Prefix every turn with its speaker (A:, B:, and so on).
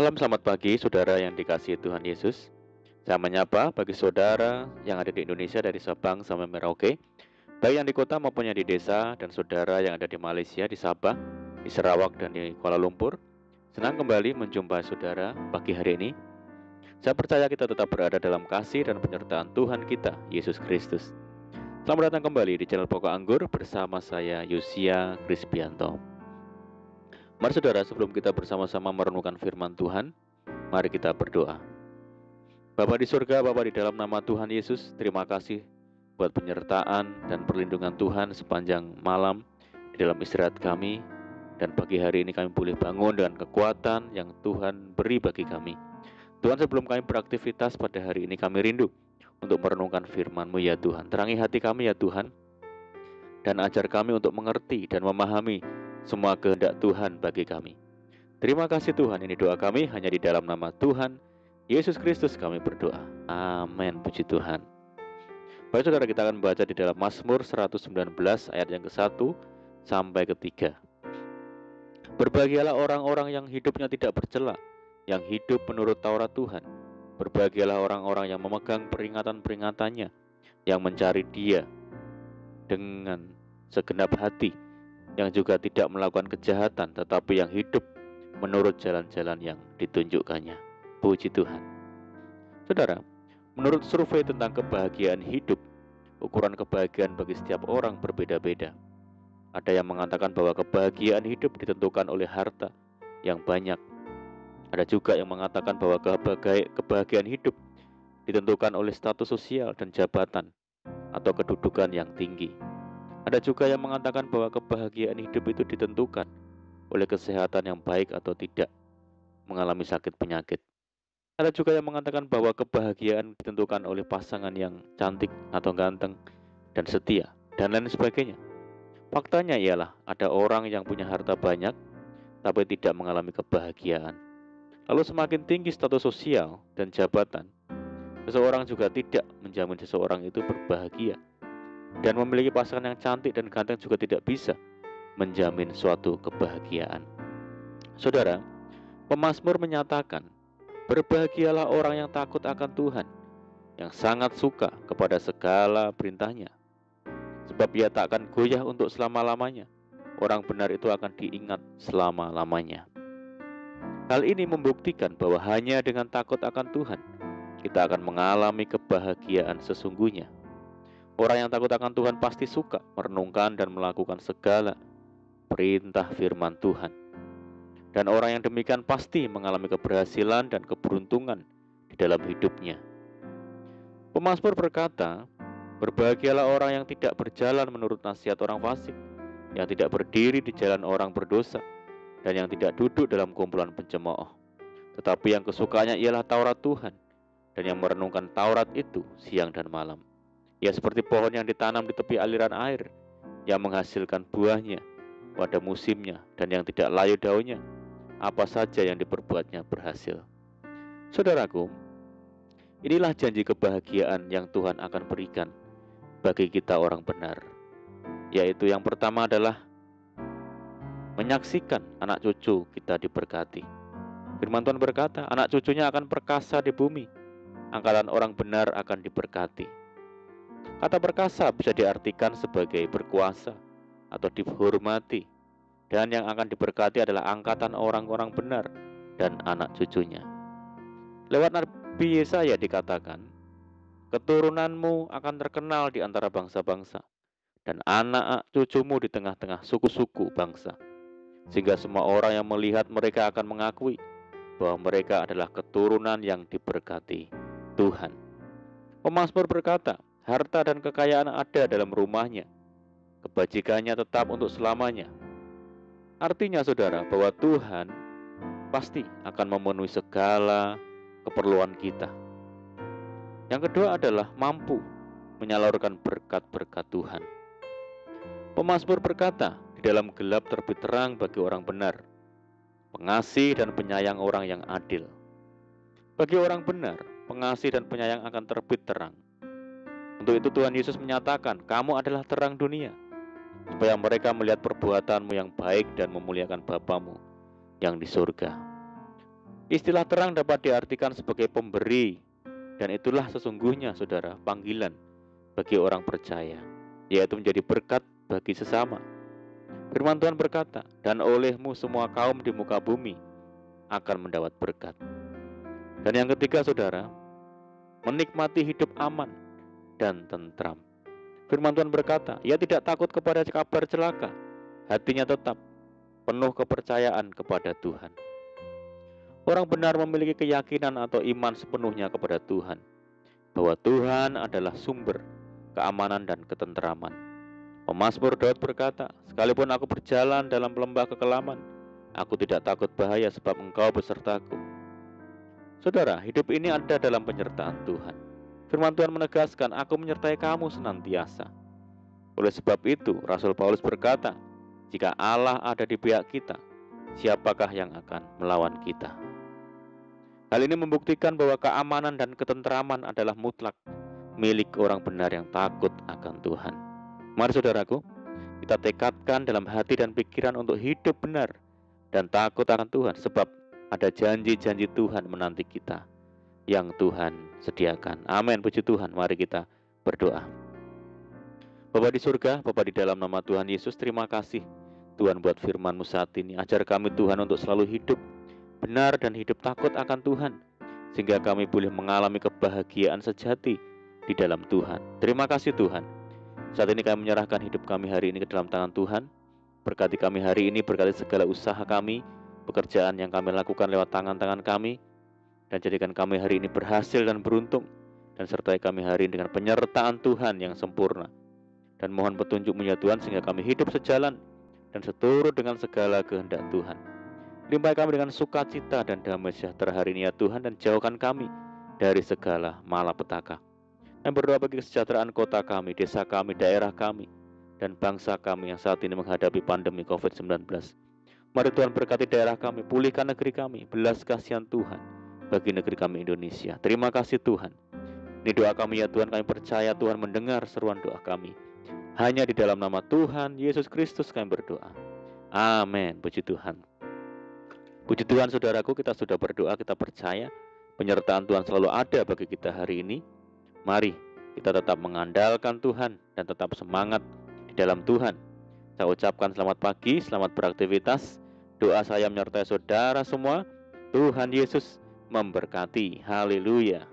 A: Salam selamat pagi saudara yang dikasihi Tuhan Yesus. Saya menyapa bagi saudara yang ada di Indonesia dari Sabang sampai Merauke, baik yang di kota maupun yang di desa, dan saudara yang ada di Malaysia, di Sabah, di Sarawak, dan di Kuala Lumpur. Senang kembali menjumpai saudara pagi hari ini. Saya percaya kita tetap berada dalam kasih dan penyertaan Tuhan kita, Yesus Kristus. Selamat datang kembali di channel Pokok Anggur bersama saya, Yosia Krispianto. Mari saudara, sebelum kita bersama-sama merenungkan firman Tuhan, mari kita berdoa. Bapa di surga, Bapa di dalam nama Tuhan Yesus, terima kasih buat penyertaan dan perlindungan Tuhan sepanjang malam di dalam istirahat kami. Dan pagi hari ini kami boleh bangun dengan kekuatan yang Tuhan beri bagi kami. Tuhan, sebelum kami beraktivitas pada hari ini, kami rindu untuk merenungkan firman-Mu ya Tuhan. Terangi hati kami ya Tuhan, dan ajar kami untuk mengerti dan memahami semua kehendak Tuhan bagi kami. Terima kasih Tuhan, ini doa kami hanya di dalam nama Tuhan Yesus Kristus kami berdoa. Amin, puji Tuhan. Baik saudara, kita akan membaca di dalam Mazmur 119 ayat yang ke-1 sampai ke-3. Berbahagialah orang-orang yang hidupnya tidak bercela, yang hidup menurut Taurat Tuhan. Berbahagialah orang-orang yang memegang peringatan-peringatannya, yang mencari Dia dengan segenap hati, yang juga tidak melakukan kejahatan, tetapi yang hidup menurut jalan-jalan yang ditunjukkannya. Puji Tuhan. Saudara, menurut survei tentang kebahagiaan hidup, ukuran kebahagiaan bagi setiap orang berbeda-beda. Ada yang mengatakan bahwa kebahagiaan hidup ditentukan oleh harta yang banyak. Ada juga yang mengatakan bahwa kebahagiaan hidup ditentukan oleh status sosial dan jabatan atau kedudukan yang tinggi. Ada juga yang mengatakan bahwa kebahagiaan hidup itu ditentukan oleh kesehatan yang baik atau tidak, mengalami sakit penyakit. Ada juga yang mengatakan bahwa kebahagiaan ditentukan oleh pasangan yang cantik atau ganteng dan setia, dan lain sebagainya. Faktanya ialah ada orang yang punya harta banyak, tapi tidak mengalami kebahagiaan. Lalu semakin tinggi status sosial dan jabatan, seseorang juga tidak menjamin seseorang itu berbahagia. Dan memiliki pasangan yang cantik dan ganteng juga tidak bisa menjamin suatu kebahagiaan. Saudara, pemazmur menyatakan, berbahagialah orang yang takut akan Tuhan, yang sangat suka kepada segala perintahnya. Sebab ia tak akan goyah untuk selama-lamanya. Orang benar itu akan diingat selama-lamanya. Hal ini membuktikan bahwa hanya dengan takut akan Tuhan, kita akan mengalami kebahagiaan sesungguhnya. Orang yang takut akan Tuhan pasti suka merenungkan dan melakukan segala perintah firman Tuhan. Dan orang yang demikian pasti mengalami keberhasilan dan keberuntungan di dalam hidupnya. Pemazmur berkata, berbahagialah orang yang tidak berjalan menurut nasihat orang fasik, yang tidak berdiri di jalan orang berdosa, dan yang tidak duduk dalam kumpulan pencemooh. Tetapi yang kesukaannya ialah Taurat Tuhan, dan yang merenungkan Taurat itu siang dan malam. Ia seperti pohon yang ditanam di tepi aliran air, yang menghasilkan buahnya pada musimnya, dan yang tidak layu daunnya. Apa saja yang diperbuatnya berhasil. Saudaraku, inilah janji kebahagiaan yang Tuhan akan berikan bagi kita orang benar. Yaitu yang pertama adalah menyaksikan anak cucu kita diberkati. Firman Tuhan berkata, anak cucunya akan perkasa di bumi, angkatan orang benar akan diberkati. Kata perkasa bisa diartikan sebagai berkuasa atau dihormati, dan yang akan diberkati adalah angkatan orang-orang benar dan anak cucunya. Lewat Nabi Yesaya dikatakan, keturunanmu akan terkenal di antara bangsa-bangsa, dan anak cucumu di tengah-tengah suku-suku bangsa, sehingga semua orang yang melihat mereka akan mengakui bahwa mereka adalah keturunan yang diberkati Tuhan. Pemazmur berkata, harta dan kekayaan ada dalam rumahnya, kebajikannya tetap untuk selamanya. Artinya saudara, bahwa Tuhan pasti akan memenuhi segala keperluan kita. Yang kedua adalah mampu menyalurkan berkat-berkat Tuhan. Pemazmur berkata, di dalam gelap terbit terang bagi orang benar, pengasih dan penyayang orang yang adil. Bagi orang benar, pengasih dan penyayang akan terbit terang. Untuk itu Tuhan Yesus menyatakan, kamu adalah terang dunia, supaya mereka melihat perbuatanmu yang baik dan memuliakan Bapamu yang di surga. Istilah terang dapat diartikan sebagai pemberi, dan itulah sesungguhnya, saudara, panggilan bagi orang percaya, yaitu menjadi berkat bagi sesama. Firman Tuhan berkata, dan olehmu semua kaum di muka bumi akan mendapat berkat. Dan yang ketiga, saudara, menikmati hidup aman dan tentram. Firman Tuhan berkata, ia tidak takut kepada kabar celaka, hatinya tetap penuh kepercayaan kepada Tuhan. Orang benar memiliki keyakinan atau iman sepenuhnya kepada Tuhan, bahwa Tuhan adalah sumber keamanan dan ketenteraman. Pemazmur Daud berkata, sekalipun aku berjalan dalam lembah kekelaman, aku tidak takut bahaya sebab Engkau besertaku. Saudara, hidup ini ada dalam penyertaan Tuhan. Firman Tuhan menegaskan, aku menyertai kamu senantiasa. Oleh sebab itu, Rasul Paulus berkata, jika Allah ada di pihak kita, siapakah yang akan melawan kita? Hal ini membuktikan bahwa keamanan dan ketenteraman adalah mutlak milik orang benar yang takut akan Tuhan. Mari saudaraku, kita tekadkan dalam hati dan pikiran untuk hidup benar dan takut akan Tuhan, sebab ada janji-janji Tuhan menanti kita yang Tuhan sediakan. Amin, puji Tuhan. Mari kita berdoa. Bapa di surga, Bapa di dalam nama Tuhan Yesus, terima kasih Tuhan buat firman-Mu saat ini. Ajar kami Tuhan untuk selalu hidup benar dan hidup takut akan Tuhan, sehingga kami boleh mengalami kebahagiaan sejati di dalam Tuhan. Terima kasih Tuhan. Saat ini kami menyerahkan hidup kami hari ini ke dalam tangan Tuhan. Berkati kami hari ini, berkati segala usaha kami, pekerjaan yang kami lakukan lewat tangan-tangan kami, dan jadikan kami hari ini berhasil dan beruntung, dan sertai kami hari ini dengan penyertaan Tuhan yang sempurna. Dan mohon petunjuk-Mu ya Tuhan, sehingga kami hidup sejalan dan seturut dengan segala kehendak Tuhan. Limpahi kami dengan sukacita dan damai sejahtera hari ini ya Tuhan, dan jauhkan kami dari segala malapetaka. Dan berdoa bagi kesejahteraan kota kami, desa kami, daerah kami, dan bangsa kami yang saat ini menghadapi pandemi COVID-19. Mari Tuhan berkati daerah kami, pulihkan negeri kami, belas kasihan Tuhan bagi negeri kami Indonesia. Terima kasih Tuhan. Ini doa kami ya Tuhan, kami percaya Tuhan mendengar seruan doa kami. Hanya di dalam nama Tuhan Yesus Kristus kami berdoa. Amin. Puji Tuhan. Puji Tuhan saudaraku, kita sudah berdoa, kita percaya penyertaan Tuhan selalu ada bagi kita hari ini. Mari kita tetap mengandalkan Tuhan dan tetap semangat di dalam Tuhan. Saya ucapkan selamat pagi, selamat beraktivitas. Doa saya menyertai saudara semua. Tuhan Yesus memberkati. Haleluya.